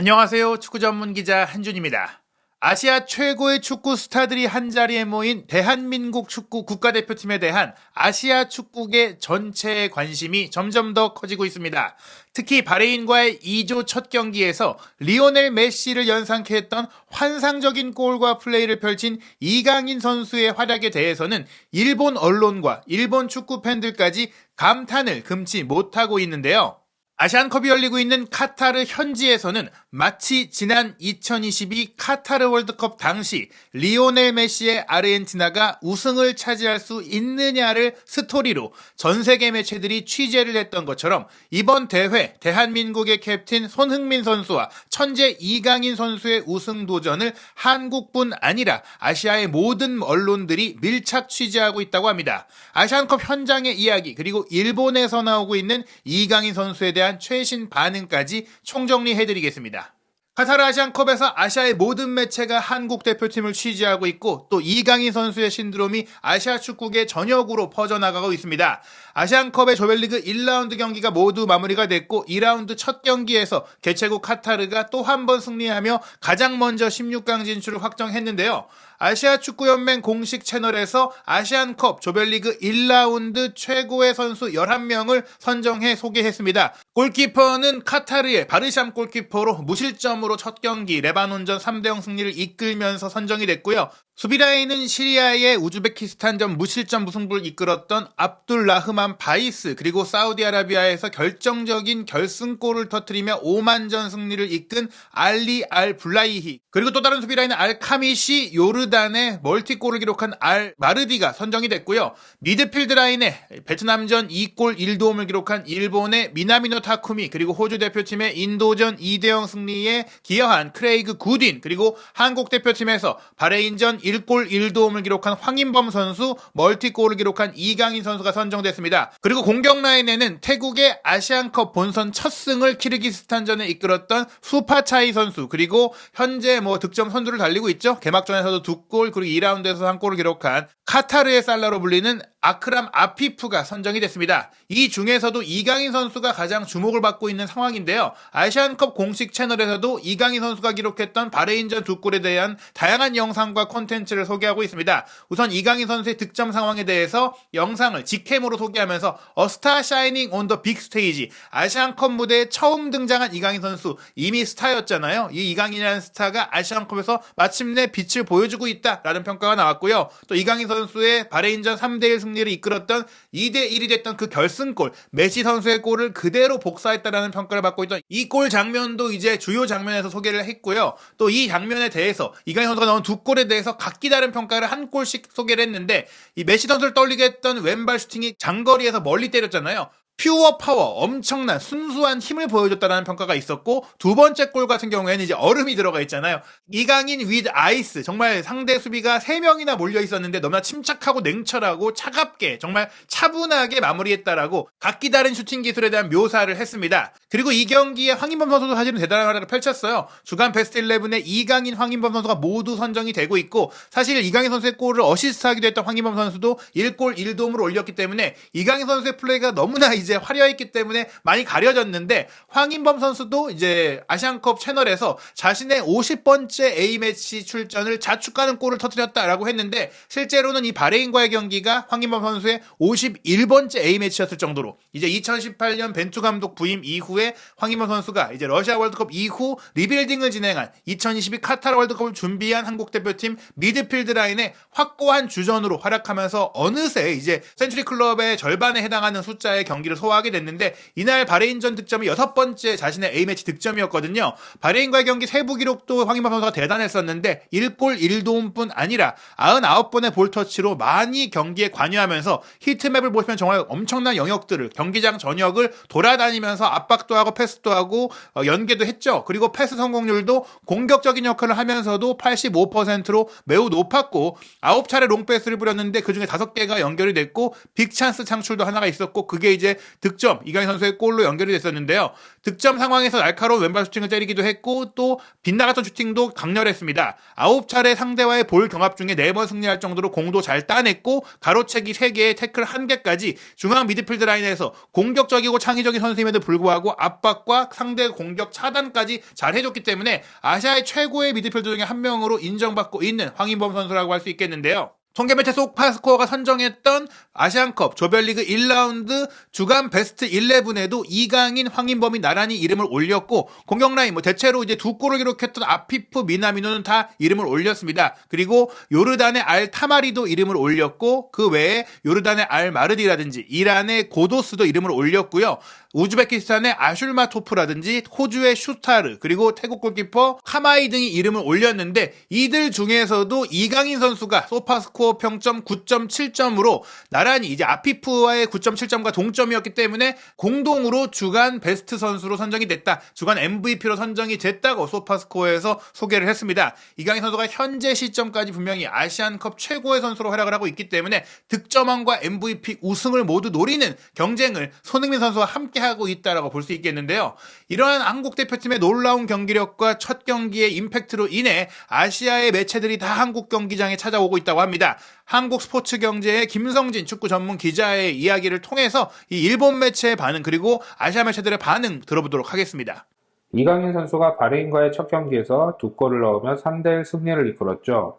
안녕하세요. 축구 전문 기자 한준입니다. 아시아 최고의 축구 스타들이 한자리에 모인 대한민국 축구 국가대표팀에 대한 아시아 축구계 전체의 관심이 점점 더 커지고 있습니다. 특히 바레인과의 2조 첫 경기에서 리오넬 메시를 연상케 했던 환상적인 골과 플레이를 펼친 이강인 선수의 활약에 대해서는 일본 언론과 일본 축구 팬들까지 감탄을 금치 못하고 있는데요. 아시안컵이 열리고 있는 카타르 현지에서는 마치 지난 2022 카타르 월드컵 당시 리오넬 메시의 아르헨티나가 우승을 차지할 수 있느냐를 스토리로 전 세계 매체들이 취재를 했던 것처럼 이번 대회 대한민국의 캡틴 손흥민 선수와 천재 이강인 선수의 우승 도전을 한국뿐 아니라 아시아의 모든 언론들이 밀착 취재하고 있다고 합니다. 아시안컵 현장의 이야기 그리고 일본에서 나오고 있는 이강인 선수에 대한 최신 반응까지 총정리해드리겠습니다. 카타르 아시안컵에서 아시아의 모든 매체가 한국 대표팀을 취재하고 있고 또 이강인 선수의 신드롬이 아시아 축구계 전역으로 퍼져나가고 있습니다. 아시안컵의 조별리그 1라운드 경기가 모두 마무리가 됐고 2라운드 첫 경기에서 개최국 카타르가 또 한 번 승리하며 가장 먼저 16강 진출을 확정했는데요. 아시아 축구연맹 공식 채널에서 아시안컵 조별리그 1라운드 최고의 선수 11명을 선정해 소개했습니다. 골키퍼는 카타르의 바르샴 골키퍼로 무실점으로 첫 경기 레바논전 3대0 승리를 이끌면서 선정이 됐고요. 수비라인은 시리아의 우즈베키스탄전 무실점 무승부를 이끌었던 압둘라흐만 바이스 그리고 사우디아라비아에서 결정적인 결승골을 터뜨리며 오만전 승리를 이끈 알리 알 블라이히 그리고 또 다른 수비라인은 알 카미시 요르단의 멀티골을 기록한 알 마르디가 선정이 됐고요. 미드필드 라인에 베트남전 2골 1도움을 기록한 일본의 미나미노 타쿠미 그리고 호주 대표팀의 인도전 2대0 승리에 기여한 크레이그 굿인 그리고 한국 대표팀에서 바레인전 1골 1도움을 기록한 황인범 선수, 멀티골을 기록한 이강인 선수가 선정됐습니다. 그리고 공격 라인에는 태국의 아시안컵 본선 첫 승을 키르기스탄전에 이끌었던 수파차이 선수 그리고 현재 득점 선두를 달리고 있죠. 개막전에서도 2골 그리고 2라운드에서 1골을 기록한 카타르의 살라로 불리는 아크람 아피프가 선정이 됐습니다. 이 중에서도 이강인 선수가 가장 주목을 받고 있는 상황인데요. 아시안컵 공식 채널에서도 이강인 선수가 기록했던 바레인전 2골에 대한 다양한 영상과 콘텐츠를 소개하고 있습니다. 우선 이강인 선수의 득점 상황에 대해서 영상을 직캠으로 소개하면서 A Star Shining on the Big Stage 아시안컵 무대에 처음 등장한 이강인 선수 이미 스타였잖아요. 이 이강인이라는 스타가 아시안컵에서 마침내 빛을 보여주고 있다라는 평가가 나왔고요. 또 이강인 선수의 바레인전 3대1 승리를 이끌었던 2대1이 됐던 그 결승골 메시 선수의 골을 그대로 복사했다라는 평가를 받고 있던 이 골 장면도 이제 주요 장면에서 소개를 했고요. 또 이 장면에 대해서 이강인 선수가 넣은 2골에 대해서 각기 다른 평가를 한 골씩 소개를 했는데 이 메시 선수를 떠올리게 했던 왼발 슈팅이 장거리에서 멀리 때렸잖아요. 퓨어 파워, 엄청난 순수한 힘을 보여줬다는 평가가 있었고 두 번째 골 같은 경우에는 이제 얼음이 들어가 있잖아요. 이강인 with 아이스 정말 상대 수비가 3명이나 몰려 있었는데 너무나 침착하고 냉철하고 차갑게 정말 차분하게 마무리했다라고 각기 다른 슈팅 기술에 대한 묘사를 했습니다. 그리고 이 경기에 황인범 선수도 사실은 대단한 활약을 펼쳤어요. 주간 베스트 11에 이강인, 황인범 선수가 모두 선정이 되고 있고 사실 이강인 선수의 골을 어시스트하기도 했던 황인범 선수도 1골 1도움을 올렸기 때문에 이강인 선수의 플레이가 너무나 이제 화려했기 때문에 많이 가려졌는데 황인범 선수도 이제 아시안컵 채널에서 자신의 50번째 A매치 출전을 자축하는 골을 터뜨렸다라고 했는데 실제로는 이 바레인과의 경기가 황인범 선수의 51번째 A매치였을 정도로 이제 2018년 벤투 감독 부임 이후에 황인범 선수가 이제 러시아 월드컵 이후 리빌딩을 진행한 2022 카타르 월드컵을 준비한 한국 대표팀 미드필드 라인에 확고한 주전으로 활약하면서 어느새 이제 센츄리 클럽의 절반에 해당하는 숫자의 경기를 소화하게 됐는데 이날 바레인전 득점이 6번째 자신의 A매치 득점이었거든요. 바레인과의 경기 세부 기록도 황인범 선수가 대단했었는데 1골 1도움뿐 아니라 99번의 볼터치로 많이 경기에 관여하면서 히트맵을 보시면 정말 엄청난 영역들을 경기장 전역을 돌아다니면서 압박도 하고 패스도 하고 연계도 했죠. 그리고 패스 성공률도 공격적인 역할을 하면서도 85%로 매우 높았고 9차례 롱패스를 뿌렸는데 그중에 5개가 연결이 됐고 빅찬스 창출도 하나가 있었고 그게 이제 득점, 이강인 선수의 골로 연결이 됐었는데요. 득점 상황에서 날카로운 왼발 슈팅을 때리기도 했고 또 빗나갔던 슈팅도 강렬했습니다. 9차례 상대와의 볼 경합 중에 4번 승리할 정도로 공도 잘 따냈고 가로채기 3개에 태클 1개까지 중앙 미드필드 라인에서 공격적이고 창의적인 선수임에도 불구하고 압박과 상대 공격 차단까지 잘 해줬기 때문에 아시아의 최고의 미드필더 중에 한 명으로 인정받고 있는 황인범 선수라고 할 수 있겠는데요. 통계매체 소파스코어가 선정했던 아시안컵 조별리그 1라운드 주간 베스트 11에도 이강인, 황인범이 나란히 이름을 올렸고 공격 라인 대체로 이제 2골을 기록했던 아피프, 미나미노는 다 이름을 올렸습니다. 그리고 요르단의 알 타마리도 이름을 올렸고 그 외에 요르단의 알 마르디라든지 이란의 고도스도 이름을 올렸고요. 우즈베키스탄의 아슐마토프라든지 호주의 슈타르 그리고 태국 골키퍼 카마이 등이 이름을 올렸는데 이들 중에서도 이강인 선수가 소파스코어 평점 9.7점으로 나란히 이제 아피프와의 9.7점과 동점이었기 때문에 공동으로 주간 베스트 선수로 선정이 됐다. 주간 MVP로 선정이 됐다고 소파스코어에서 소개를 했습니다. 이강인 선수가 현재 시점까지 분명히 아시안컵 최고의 선수로 활약을 하고 있기 때문에 득점왕과 MVP 우승을 모두 노리는 경쟁을 손흥민 선수와 함께 하고 있다라고 볼 수 있겠는데요. 이러한 한국 대표팀의 놀라운 경기력과 첫 경기의 임팩트로 인해 아시아의 매체들이 다 한국 경기장에 찾아오고 있다고 합니다. 한국 스포츠 경제의 김성진 축구 전문 기자의 이야기를 통해서 이 일본 매체의 반응 그리고 아시아 매체들의 반응 들어보도록 하겠습니다. 이강인 선수가 바레인과의 첫 경기에서 2골을 넣으며 3대1 승리를 이끌었죠.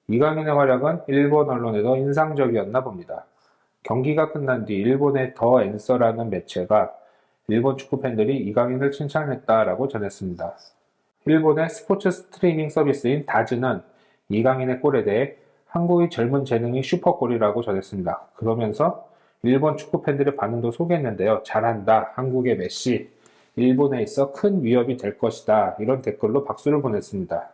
이강인의 활약은 일본 언론에도 인상적이었나 봅니다. 경기가 끝난 뒤 일본의 더 앤서라는 매체가 일본 축구 팬들이 이강인을 칭찬했다라고 전했습니다. 일본의 스포츠 스트리밍 서비스인 다즈는 이강인의 골에 대해 한국의 젊은 재능이 슈퍼골이라고 전했습니다. 그러면서 일본 축구 팬들의 반응도 소개했는데요. 잘한다, 한국의 메시, 일본에 있어 큰 위협이 될 것이다. 이런 댓글로 박수를 보냈습니다.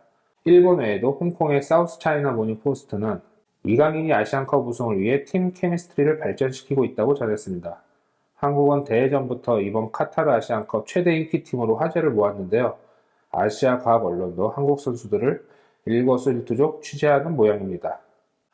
일본 외에도 홍콩의 사우스 차이나 모닝 포스트는 이강인이 아시안컵 우승을 위해 팀 케미스트리를 발전시키고 있다고 전했습니다. 한국은 대회전부터 이번 카타르 아시안컵 최대 인기팀으로 화제를 모았는데요. 아시아 각 언론도 한국 선수들을 일거수일투족 취재하는 모양입니다.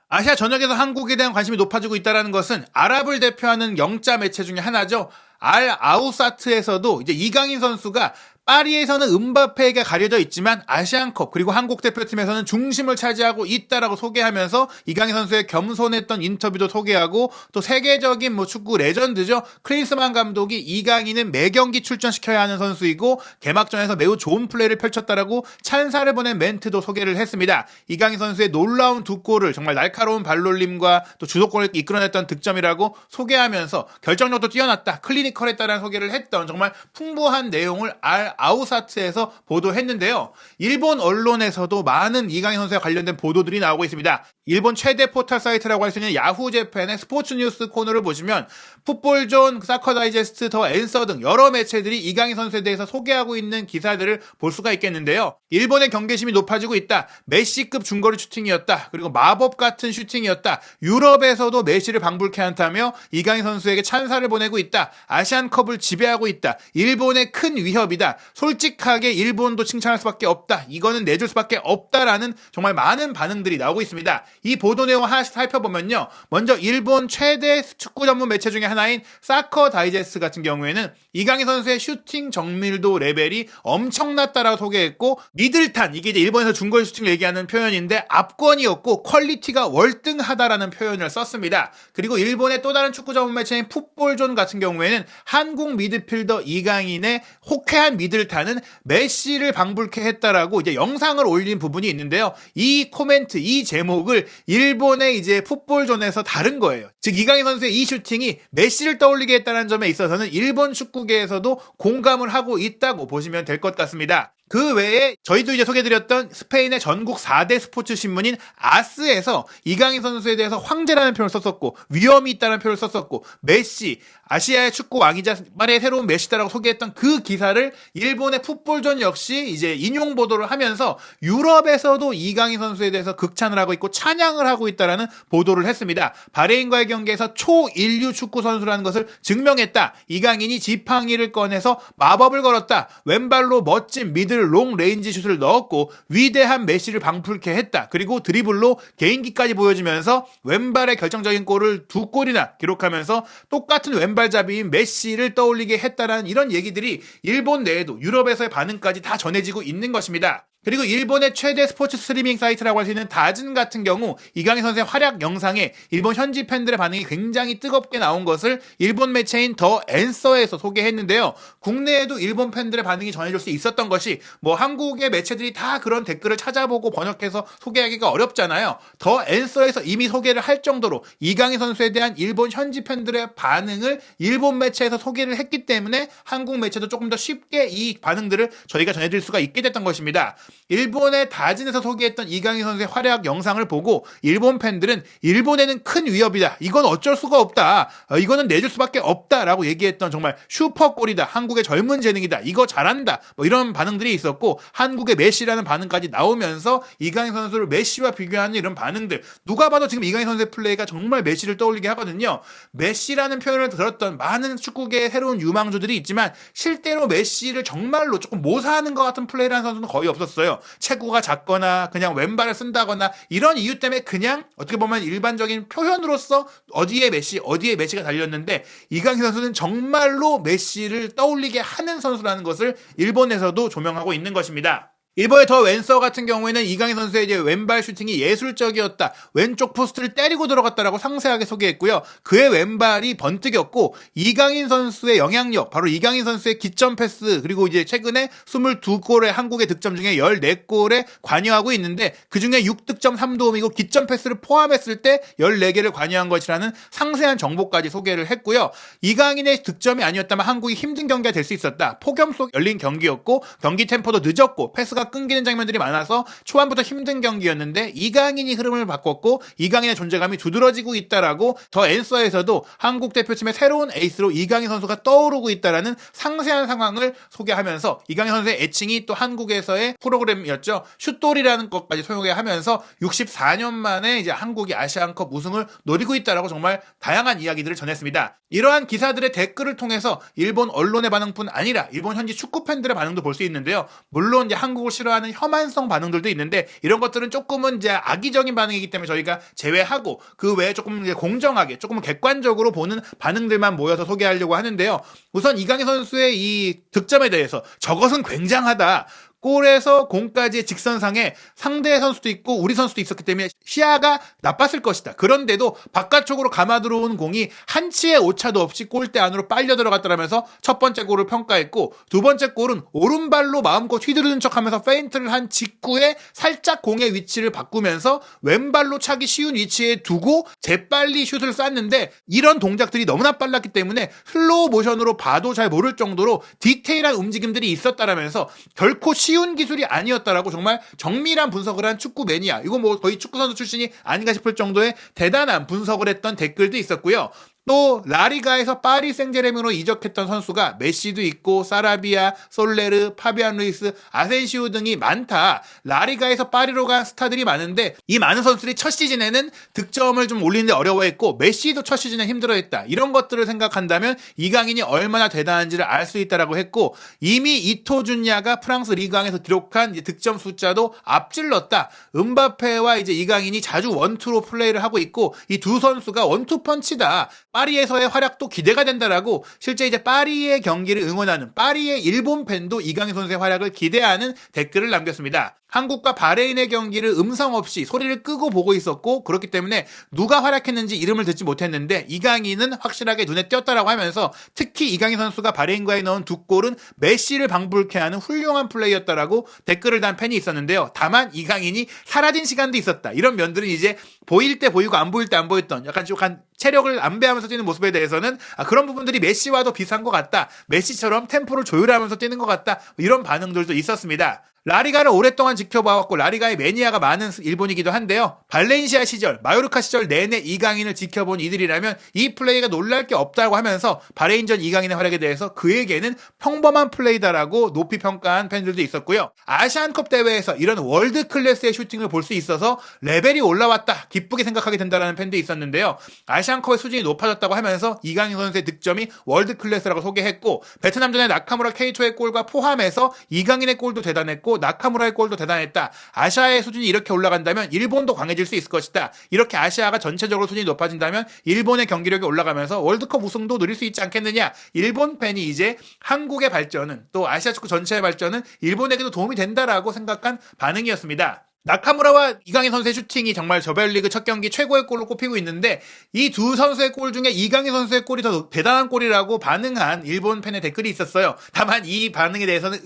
아시아 전역에서 한국에 대한 관심이 높아지고 있다는 것은 아랍을 대표하는 영자 매체 중에 하나죠. 알 아우사트에서도 이제 이강인 선수가 파리에서는 음바페에게 가려져 있지만 아시안컵 그리고 한국 대표팀에서는 중심을 차지하고 있다라고 소개하면서 이강인 선수의 겸손했던 인터뷰도 소개하고 또 세계적인 축구 레전드죠. 클린스만 감독이 이강인은 매 경기 출전시켜야 하는 선수이고 개막전에서 매우 좋은 플레이를 펼쳤다라고 찬사를 보낸 멘트도 소개를 했습니다. 이강인 선수의 놀라운 2골을 정말 날카로운 발놀림과 또 주도권을 이끌어냈던 득점이라고 소개하면서 결정력도 뛰어났다. 클리니컬했다라는 소개를 했던 정말 풍부한 내용을 아우사트에서 보도했는데요. 일본 언론에서도 많은 이강인 선수와 관련된 보도들이 나오고 있습니다. 일본 최대 포털 사이트라고 할 수 있는 야후 재팬의 스포츠 뉴스 코너를 보시면 풋볼존, 사커 다이제스트, 더 앤서 등 여러 매체들이 이강인 선수에 대해서 소개하고 있는 기사들을 볼 수가 있겠는데요. 일본의 경계심이 높아지고 있다. 메시급 중거리 슈팅이었다. 그리고 마법 같은 슈팅이었다. 유럽에서도 메시를 방불케 한다며 이강인 선수에게 찬사를 보내고 있다. 아시안컵을 지배하고 있다. 일본의 큰 위협이다. 솔직하게 일본도 칭찬할 수밖에 없다. 이거는 내줄 수밖에 없다라는 정말 많은 반응들이 나오고 있습니다. 이 보도 내용 하나씩 살펴보면요. 먼저 일본 최대 축구 전문 매체 중에 하나인 사커 다이제스트 같은 경우에는 이강인 선수의 슈팅 정밀도 레벨이 엄청났다라고 소개했고 미들탄, 이게 이제 일본에서 중거리 슈팅을 얘기하는 표현인데 압권이었고 퀄리티가 월등하다라는 표현을 썼습니다. 그리고 일본의 또 다른 축구 전문 매체인 풋볼존 같은 경우에는 한국 미드필더 이강인의 호쾌한 미들탄은 메시를 방불케 했다라고 이제 영상을 올린 부분이 있는데요. 이 코멘트, 이 제목을 일본의 이제 풋볼존에서 다른 거예요. 즉 이강인 선수의 이 슈팅이 메시를 떠올리게 했다는 점에 있어서는 일본 축구계에서도 공감을 하고 있다고 보시면 될 것 같습니다. 그 외에 저희도 이제 소개드렸던 스페인의 전국 4대 스포츠 신문인 아스에서 이강인 선수에 대해서 황제라는 표현을 썼었고 위험이 있다는 표현을 썼었고 메시, 아시아의 축구 왕이자 말의 새로운 메시다라고 소개했던 그 기사를 일본의 풋볼전 역시 이제 인용 보도를 하면서 유럽에서도 이강인 선수에 대해서 극찬을 하고 있고 찬양을 하고 있다라는 보도를 했습니다. 바레인과의 경기에서 초인류 축구 선수라는 것을 증명했다. 이강인이 지팡이를 꺼내서 마법을 걸었다. 왼발로 멋진 미들 롱 레인지 슛을 넣었고 위대한 메시를 방풀케 했다. 그리고 드리블로 개인기까지 보여주면서 왼발의 결정적인 골을 2골이나 기록하면서 똑같은 왼발잡이인 메시를 떠올리게 했다라는 이런 얘기들이 일본 내에도 유럽에서의 반응까지 다 전해지고 있는 것입니다. 그리고 일본의 최대 스포츠 스트리밍 사이트라고 할 수 있는 다즌 같은 경우 이강인 선수의 활약 영상에 일본 현지 팬들의 반응이 굉장히 뜨겁게 나온 것을 일본 매체인 더 앤서에서 소개했는데요. 국내에도 일본 팬들의 반응이 전해질 수 있었던 것이 뭐 한국의 매체들이 다 그런 댓글을 찾아보고 번역해서 소개하기가 어렵잖아요. 더 앤서에서 이미 소개를 할 정도로 이강인 선수에 대한 일본 현지 팬들의 반응을 일본 매체에서 소개를 했기 때문에 한국 매체도 조금 더 쉽게 이 반응들을 저희가 전해드릴 수가 있게 됐던 것입니다. 일본의 다진에서 소개했던 이강인 선수의 활약 영상을 보고 일본 팬들은 일본에는 큰 위협이다. 이건 어쩔 수가 없다. 이거는 내줄 수밖에 없다라고 얘기했던 정말 슈퍼골이다. 한국의 젊은 재능이다. 이거 잘한다. 뭐 이런 반응들이 있었고 한국의 메시라는 반응까지 나오면서 이강인 선수를 메시와 비교하는 이런 반응들. 누가 봐도 지금 이강인 선수의 플레이가 정말 메시를 떠올리게 하거든요. 메시라는 표현을 들었던 많은 축구계의 새로운 유망주들이 있지만 실제로 메시를 정말로 조금 모사하는 것 같은 플레이를 하는 선수는 거의 없었어요. 체구가 작거나 그냥 왼발을 쓴다거나 이런 이유 때문에 그냥 어떻게 보면 일반적인 표현으로서 어디에 메시가 달렸는데 이강인 선수는 정말로 메시를 떠올리게 하는 선수라는 것을 일본에서도 조명하고 있는 것입니다. 일본의 더 왼서 같은 경우에는 이강인 선수의 이제 왼발 슈팅이 예술적이었다. 왼쪽 포스트를 때리고 들어갔다라고 상세하게 소개했고요. 그의 왼발이 번뜩였고 이강인 선수의 영향력, 바로 이강인 선수의 기점 패스 그리고 이제 최근에 22골의 한국의 득점 중에 14골에 관여하고 있는데 그중에 6득점 3도움이고 기점 패스를 포함했을 때 14개를 관여한 것이라는 상세한 정보까지 소개를 했고요. 이강인의 득점이 아니었다면 한국이 힘든 경기가 될 수 있었다. 폭염 속 열린 경기였고 경기 템포도 늦었고 패스가 끊기는 장면들이 많아서 초반부터 힘든 경기였는데 이강인이 흐름을 바꿨고 이강인의 존재감이 두드러지고 있다라고 더 앤서에서도 한국 대표팀의 새로운 에이스로 이강인 선수가 떠오르고 있다라는 상세한 상황을 소개하면서 이강인 선수의 애칭이 또 한국에서의 프로그램이었죠. 슛돌이라는 것까지 소개하면서 64년 만에 이제 한국이 아시안컵 우승을 노리고 있다라고 정말 다양한 이야기들을 전했습니다. 이러한 기사들의 댓글을 통해서 일본 언론의 반응뿐 아니라 일본 현지 축구 팬들의 반응도 볼 수 있는데요. 물론 이제 한국을 싫어하는 혐한성 반응들도 있는데 이런 것들은 조금은 이제 악의적인 반응이기 때문에 저희가 제외하고 그 외에 조금 이제 공정하게 조금 객관적으로 보는 반응들만 모여서 소개하려고 하는데요. 우선 이강인 선수의 이 득점에 대해서 저것은 굉장하다. 골에서 공까지의 직선상에 상대 선수도 있고 우리 선수도 있었기 때문에 시야가 나빴을 것이다. 그런데도 바깥쪽으로 감아 들어온 공이 한치의 오차도 없이 골대 안으로 빨려 들어갔다라면서 첫 번째 골을 평가했고 두 번째 골은 오른발로 마음껏 휘두르는 척하면서 페인트를 한 직후에 살짝 공의 위치를 바꾸면서 왼발로 차기 쉬운 위치에 두고 재빨리 슛을 쐈는데 이런 동작들이 너무나 빨랐기 때문에 슬로우 모션으로 봐도 잘 모를 정도로 디테일한 움직임들이 있었다라면서 결코 쉬운 기술이 아니었다라고 정말 정밀한 분석을 한 축구 매니아, 이거 뭐 거의 축구 선수 출신이 아닌가 싶을 정도의 대단한 분석을 했던 댓글도 있었고요. 또 라리가에서 파리 생제르맹으로 이적했던 선수가 메시도 있고 사라비아, 솔레르, 파비안 루이스, 아센시오 등이 많다. 라리가에서 파리로 간 스타들이 많은데 이 많은 선수들이 첫 시즌에는 득점을 좀 올리는데 어려워했고 메시도 첫 시즌에 힘들어했다. 이런 것들을 생각한다면 이강인이 얼마나 대단한지를 알 수 있다라고 했고 이미 이토준야가 프랑스 리그왕에서 기록한 이제 득점 숫자도 앞질렀다. 음바페와 이제 이강인이 자주 원투로 플레이를 하고 있고 이 두 선수가 원투 펀치다. 파리에서의 활약도 기대가 된다라고 실제 이제 파리의 경기를 응원하는 파리의 일본 팬도 이강인 선수의 활약을 기대하는 댓글을 남겼습니다. 한국과 바레인의 경기를 음성 없이 소리를 끄고 보고 있었고 그렇기 때문에 누가 활약했는지 이름을 듣지 못했는데 이강인은 확실하게 눈에 띄었다라고 하면서 특히 이강인 선수가 바레인과에 넣은 2골은 메시를 방불케 하는 훌륭한 플레이였다라고 댓글을 단 팬이 있었는데요. 다만 이강인이 사라진 시간도 있었다. 이런 면들은 이제 보일 때 보이고 안 보일 때 안 보였던 약간 좀 체력을 안배하면서 뛰는 모습에 대해서는 그런 부분들이 메시와도 비슷한 것 같다. 메시처럼 템포를 조율하면서 뛰는 것 같다. 이런 반응들도 있었습니다. 라리가를 오랫동안 지켜봐왔고 라리가의 매니아가 많은 일본이기도 한데요. 발렌시아 시절, 마요르카 시절 내내 이강인을 지켜본 이들이라면 이 플레이가 놀랄 게 없다고 하면서 바레인전 이강인의 활약에 대해서 그에게는 평범한 플레이다라고 높이 평가한 팬들도 있었고요. 아시안컵 대회에서 이런 월드 클래스의 슈팅을 볼 수 있어서 레벨이 올라왔다, 기쁘게 생각하게 된다는 팬도 있었는데요. 아시안컵의 수준이 높아졌다고 하면서 이강인 선수의 득점이 월드 클래스라고 소개했고, 베트남전의 나카무라 K2의 골과 포함해서 이강인의 골도 대단했고 나카무라의 골도 대단했다. 아시아의 수준이 이렇게 올라간다면 일본도 강해질 수 있을 것이다. 이렇게 아시아가 전체적으로 수준이 높아진다면 일본의 경기력이 올라가면서 월드컵 우승도 누릴 수 있지 않겠느냐. 일본 팬이 이제 한국의 발전은, 또 아시아 축구 전체의 발전은 일본에게도 도움이 된다라고 생각한 반응이었습니다. 나카무라와 이강인 선수의 슈팅이 정말 저별리그 첫 경기 최고의 골로 꼽히고 있는데, 이 두 선수의 골 중에 이강인 선수의 골이 더 대단한 골이라고 반응한 일본 팬의 댓글이 있었어요. 다만 이 반응에 대해서는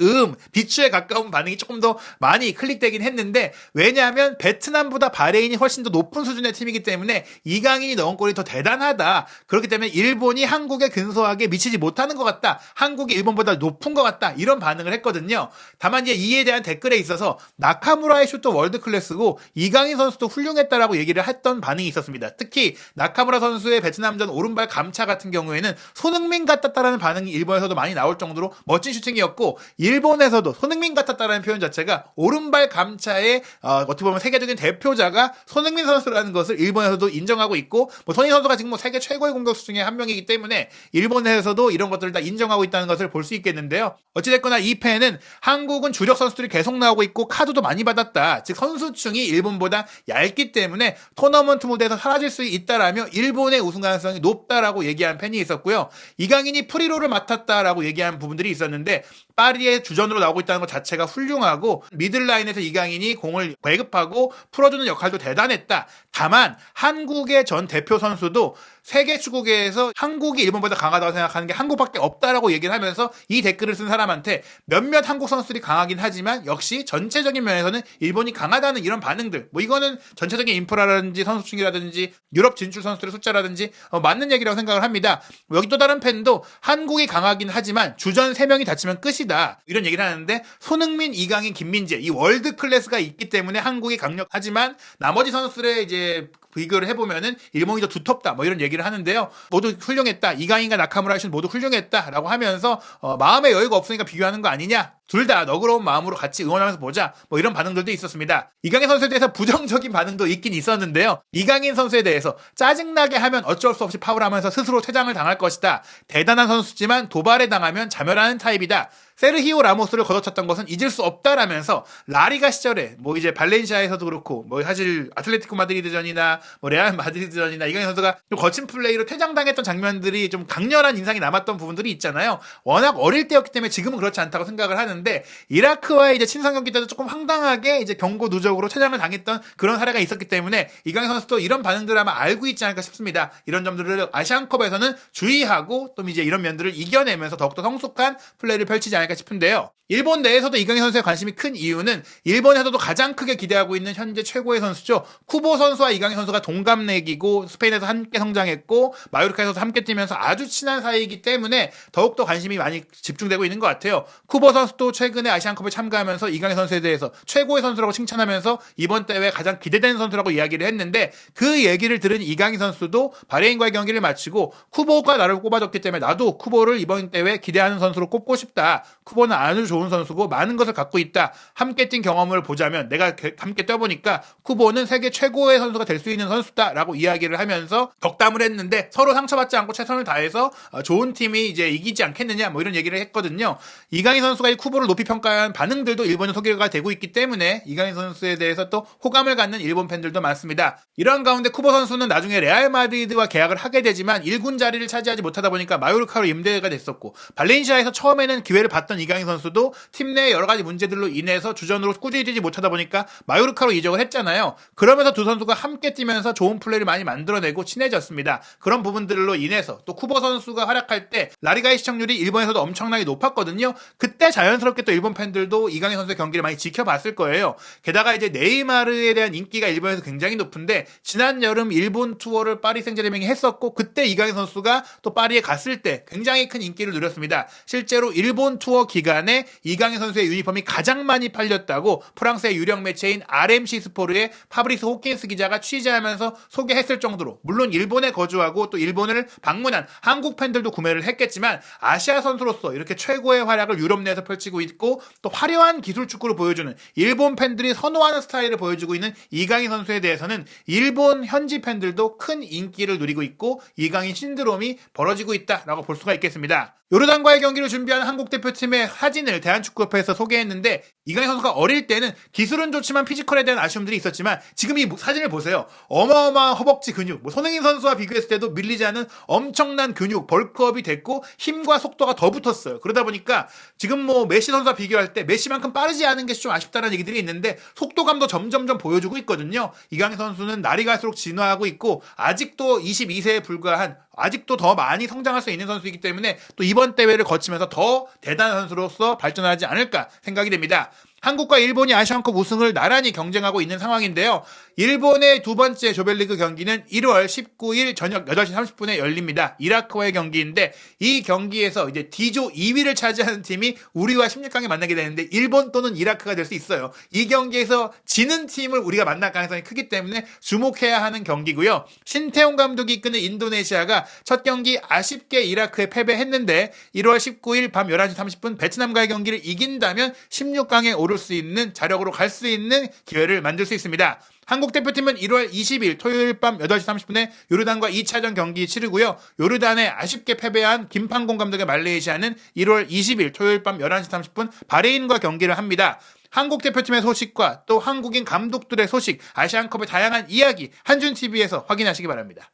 비추에 가까운 반응이 조금 더 많이 클릭되긴 했는데, 왜냐하면 베트남보다 바레인이 훨씬 더 높은 수준의 팀이기 때문에 이강인이 넣은 골이 더 대단하다. 그렇기 때문에 일본이 한국에 근소하게 미치지 못하는 것 같다. 한국이 일본보다 높은 것 같다. 이런 반응을 했거든요. 다만 이제 이에 대한 댓글에 있어서 나카무라의 슛도 월드 클래스고 이강인 선수도 훌륭했다라고 얘기를 했던 반응이 있었습니다. 특히 나카무라 선수의 베트남전 오른발 감차 같은 경우에는 손흥민 같았다라는 반응이 일본에서도 많이 나올 정도로 멋진 슈팅이었고, 일본에서도 손흥민 같았다라는 표현 자체가 오른발 감차의 어떻게 보면 세계적인 대표자가 손흥민 선수라는 것을 일본에서도 인정하고 있고, 손흥민 선수가 지금 세계 최고의 공격수 중에 한 명이기 때문에 일본에서도 이런 것들을 다 인정하고 있다는 것을 볼 수 있겠는데요. 어찌됐거나 이 팬은 한국은 주력 선수들이 계속 나오고 있고 카드도 많이 받았다. 즉 선수층이 일본보다 얇기 때문에 토너먼트 무대에서 사라질 수 있다라며 일본의 우승 가능성이 높다라고 얘기한 팬이 있었고요. 이강인이 프리로를 맡았다라고 얘기한 부분들이 있었는데, 파리의 주전으로 나오고 있다는 것 자체가 훌륭하고 미들라인에서 이강인이 공을 배급하고 풀어주는 역할도 대단했다. 다만 한국의 전 대표 선수도 세계 축구계에서 한국이 일본보다 강하다고 생각하는 게 한국밖에 없다라고 얘기를 하면서 이 댓글을 쓴 사람한테 몇몇 한국 선수들이 강하긴 하지만 역시 전체적인 면에서는 일본이 강하다는 이런 반응들, 이거는 전체적인 인프라라든지 선수층이라든지 유럽 진출 선수들의 숫자라든지 맞는 얘기라고 생각을 합니다. 여기 또 다른 팬도 한국이 강하긴 하지만 주전 3명이 다치면 끝이다, 이런 얘기를 하는데, 손흥민, 이강인, 김민재 이 월드 클래스가 있기 때문에 한국이 강력하지만 나머지 선수들의 이제 비교를 해보면은 일본이 더 두텁다, 이런 얘기를 하는데요. 모두 훌륭했다. 이강인과 나카무라 슛 모두 훌륭했다라고 하면서 마음의 여유가 없으니까 비교하는 거 아니냐. 둘 다 너그러운 마음으로 같이 응원하면서 보자. 이런 반응들도 있었습니다. 이강인 선수에 대해서 부정적인 반응도 있긴 있었는데요. 이강인 선수에 대해서 짜증나게 하면 어쩔 수 없이 파울하면서 스스로 퇴장을 당할 것이다. 대단한 선수지만 도발에 당하면 자멸하는 타입이다. 세르히오 라모스를 걷어찼던 것은 잊을 수 없다라면서 라리가 시절에 이제 발렌시아에서도 그렇고 사실 아틀레티코 마드리드전이나 레알 마드리드전이나 이강인 선수가 좀 거친 플레이로 퇴장당했던 장면들이 좀 강렬한 인상이 남았던 부분들이 있잖아요. 워낙 어릴 때였기 때문에 지금은 그렇지 않다고 생각을 하는데, 이라크와의 이제 친선 경기 때도 조금 황당하게 이제 경고 누적으로 퇴장을 당했던 그런 사례가 있었기 때문에 이강인 선수도 이런 반응들을 아마 알고 있지 않을까 싶습니다. 이런 점들을 아시안컵에서는 주의하고 또 이제 이런 면들을 이겨내면서 더욱더 성숙한 플레이를 펼치지 않을까 싶은데요. 일본 내에서도 이강인 선수에 관심이 큰 이유는 일본에서도 가장 크게 기대하고 있는 현재 최고의 선수죠. 쿠보 선수와 이강인 선수가 동갑내기고 스페인에서 함께 성장했고 마요르카에서도 함께 뛰면서 아주 친한 사이이기 때문에 더욱더 관심이 많이 집중되고 있는 것 같아요. 쿠보 선수도 최근에 아시안컵에 참가하면서 이강인 선수에 대해서 최고의 선수라고 칭찬하면서 이번 대회 가장 기대되는 선수라고 이야기를 했는데, 그 얘기를 들은 이강인 선수도 바레인과의 경기를 마치고 쿠보가 나를 꼽아줬기 때문에 나도 쿠보를 이번 대회 기대하는 선수로 꼽고 싶다. 쿠보는 아주 좋은 선수고 많은 것을 갖고 있다. 함께 뛴 경험을 보자면 내가 함께 뛰어보니까 쿠보는 세계 최고의 선수가 될 수 있는 선수다라고 이야기를 하면서 덕담을 했는데, 서로 상처받지 않고 최선을 다해서 좋은 팀이 이제 이기지 않겠느냐 이런 얘기를 했거든요. 이강인 선수가 이 쿠보를 높이 평가한 반응들도 일본에 소개가 되고 있기 때문에 이강인 선수에 대해서 또 호감을 갖는 일본 팬들도 많습니다. 이런 가운데 쿠보 선수는 나중에 레알 마드리드와 계약을 하게 되지만 1군 자리를 차지하지 못하다 보니까 마요르카로 임대가 됐었고, 발렌시아에서 처음에는 기회를 봤던 이강인 선수도 팀 내 여러 가지 문제들로 인해서 주전으로 꾸준히 뛰지 못하다 보니까 마요르카로 이적을 했잖아요. 그러면서 두 선수가 함께 뛰면서 좋은 플레이를 많이 만들어내고 친해졌습니다. 그런 부분들로 인해서 또 쿠보 선수가 활약할 때 라리가의 시청률이 일본에서도 엄청나게 높았거든요. 그때 자연스럽게 자연스럽게 또 일본 팬들도 이강인 선수의 경기를 많이 지켜봤을 거예요. 게다가 이제 네이마르에 대한 인기가 일본에서 굉장히 높은데 지난 여름 일본 투어를 파리 생제르맹이 했었고 그때 이강인 선수가 또 파리에 갔을 때 굉장히 큰 인기를 누렸습니다. 실제로 일본 투어 기간에 이강인 선수의 유니폼이 가장 많이 팔렸다고 프랑스의 유력 매체인 RMC 스포르의 파브리스 호킨스 기자가 취재하면서 소개했을 정도로, 물론 일본에 거주하고 또 일본을 방문한 한국 팬들도 구매를 했겠지만 아시아 선수로서 이렇게 최고의 활약을 유럽 내에서 펼치고 있고 또 화려한 기술 축구를 보여주는 일본 팬들이 선호하는 스타일을 보여주고 있는 이강인 선수에 대해서는 일본 현지 팬들도 큰 인기를 누리고 있고 이강인 신드롬이 벌어지고 있다라고 볼 수가 있겠습니다. 요르단과의 경기를 준비하는 한국 대표팀의 사진을 대한축구협회에서 소개했는데 이강인 선수가 어릴 때는 기술은 좋지만 피지컬에 대한 아쉬움들이 있었지만 지금 이 사진을 보세요. 어마어마한 허벅지 근육, 손흥민 선수와 비교했을 때도 밀리지 않은 엄청난 근육, 벌크업이 됐고 힘과 속도가 더 붙었어요. 그러다 보니까 지금 메시 선수와 비교할 때 메시만큼 빠르지 않은 게 좀 아쉽다는 얘기들이 있는데 속도감도 점점점 보여주고 있거든요. 이강인 선수는 날이 갈수록 진화하고 있고 아직도 22세에 불과한, 아직도 더 많이 성장할 수 있는 선수이기 때문에 또 이번 대회를 거치면서 더 대단한 선수로서 발전하지 않을까 생각이 됩니다. 한국과 일본이 아시안컵 우승을 나란히 경쟁하고 있는 상황인데요. 일본의 두 번째 조별리그 경기는 1월 19일 저녁 8시 30분에 열립니다. 이라크와의 경기인데 이 경기에서 이제 D조 2위를 차지하는 팀이 우리와 16강에 만나게 되는데 일본 또는 이라크가 될 수 있어요. 이 경기에서 지는 팀을 우리가 만날 가능성이 크기 때문에 주목해야 하는 경기고요. 신태용 감독이 이끄는 인도네시아가 첫 경기 아쉽게 이라크에 패배했는데 1월 19일 밤 11시 30분 베트남과의 경기를 이긴다면 16강에 오를 수 있는, 자력으로 갈 수 있는 기회를 만들 수 있습니다. 한국 대표팀은 1월 20일 토요일 밤 8시 30분에 요르단과 2차전 경기 치르고요. 요르단에 아쉽게 패배한 김판공 감독의 말레이시아는 1월 20일 토요일 밤 11시 30분 바레인과 경기를 합니다. 한국 대표팀의 소식과 또 한국인 감독들의 소식, 아시안컵의 다양한 이야기 한준TV에서 확인하시기 바랍니다.